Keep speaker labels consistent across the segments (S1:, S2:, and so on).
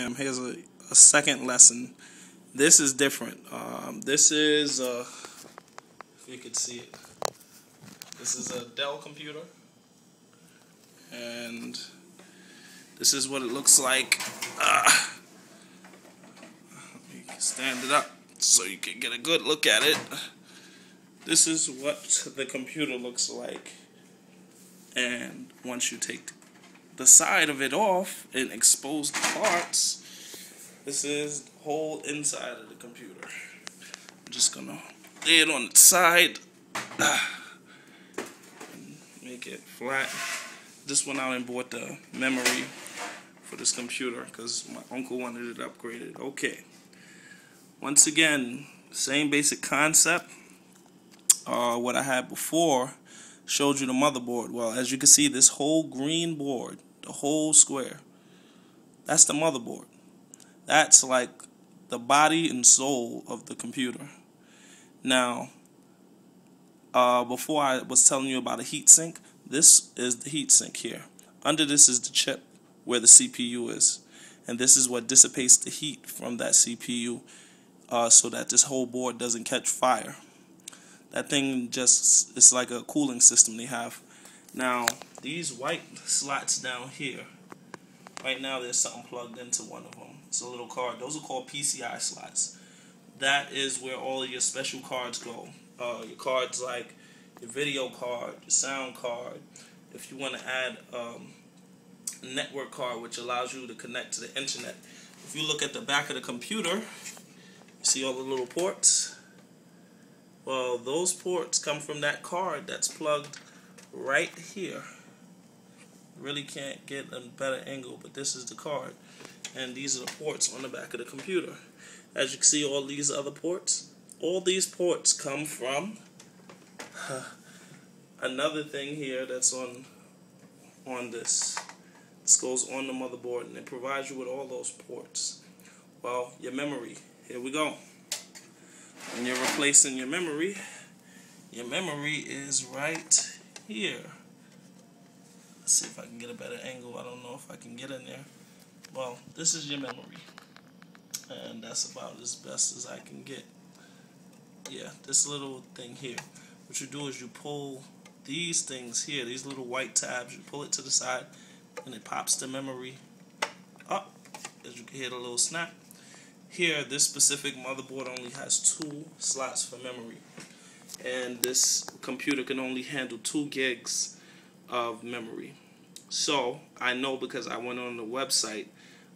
S1: program. Here's a second lesson. This is different. This is, if you could see it, this is a Dell computer, and this is what it looks like. Let me stand it up so you can get a good look at it. This is what the computer looks like, and once you take the side of it off and expose the parts, this is the whole inside of the computer. I'm just gonna lay it on its side and make it flat. Just went out and bought the memory for this computer because my uncle wanted it upgraded. Okay, once again, same basic concept. What I had before showed you the motherboard. Well, as you can see, this whole green board, the whole square, that's the motherboard. That's like the body and soul of the computer. Now, before I was telling you about a heatsink, this is the heatsink here. Under this is the chip where the CPU is, and this is what dissipates the heat from that CPU so that this whole board doesn't catch fire. That thing just, it's like a cooling system they have. Now, these white slots down here, right now there's something plugged into one of them. It's a little card. Those are called PCI slots. That is where all of your special cards go. Your cards like your video card, your sound card. If you want to add a network card, which allows you to connect to the internet. If you look at the back of the computer, you see all the little ports? Well, those ports come from that card that's plugged right here. Really can't get a better angle, but this is the card. And these are the ports on the back of the computer. As you can see, all these other ports, all these ports come from another thing here that's on this. This goes on the motherboard, and it provides you with all those ports. Well, your memory, here we go. When you're replacing your memory is right here. Let's see if I can get a better angle. I don't know if I can get in there. Well, this is your memory, and that's about as best as I can get. Yeah, this little thing here. What you do is you pull these things here, these little white tabs, you pull it to the side, and it pops the memory up. As you can hear the little snap. Here, this specific motherboard only has 2 slots for memory, and this computer can only handle 2 gigs of memory. So I know because I went on the website.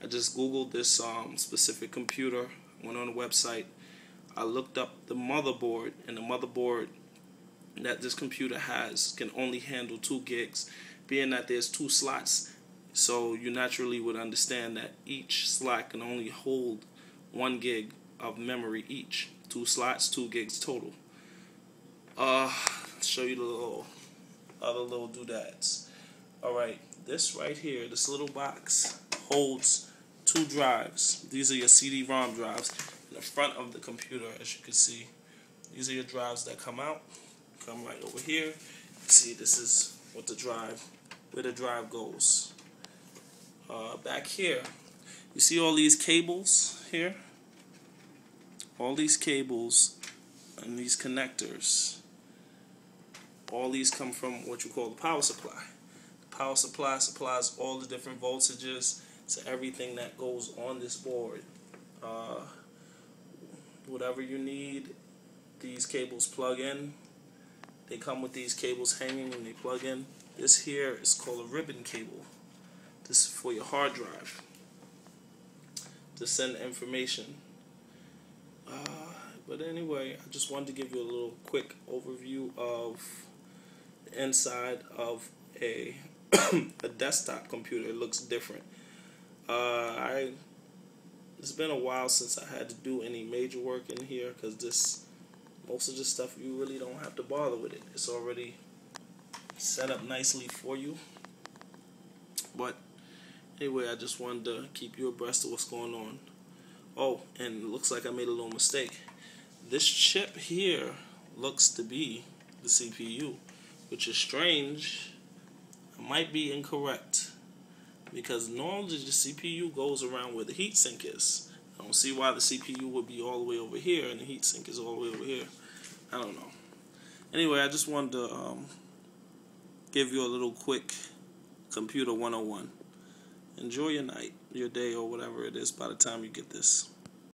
S1: I just googled this specific computer, went on the website, I looked up the motherboard, and the motherboard that this computer has can only handle 2 gigs, being that there's 2 slots. So you naturally would understand that each slot can only hold 1 gig of memory each. 2 slots, 2 gigs total. Show you the other little doodads. Alright, this right here, this little box holds 2 drives. These are your CD-ROM drives in the front of the computer, as you can see. These are your drives that come out, come right over here. You see, this is what the drive, where the drive goes. Back here, you see all these cables here? All these cables and these connectors, all these come from what you call the power supply. The power supply supplies all the different voltages to everything that goes on this board. Whatever you need, these cables plug in. They come with these cables hanging and they plug in. This here is called a ribbon cable. This is for your hard drive to send information. But anyway, I just wanted to give you a little quick overview of the inside of a desktop computer. It looks different. It's been a while since I had to do any major work in here because most of this stuff you really don't have to bother with it. It's already set up nicely for you. But anyway, I just wanted to keep you abreast of what's going on. Oh, and it looks like I made a little mistake. This chip here looks to be the CPU, which is strange. I might be incorrect. because normally the CPU goes around where the heatsink is. I don't see why the CPU would be all the way over here and the heatsink is all the way over here. I don't know. Anyway, I just wanted to give you a little quick computer 101. Enjoy your night, your day, or whatever it is by the time you get this.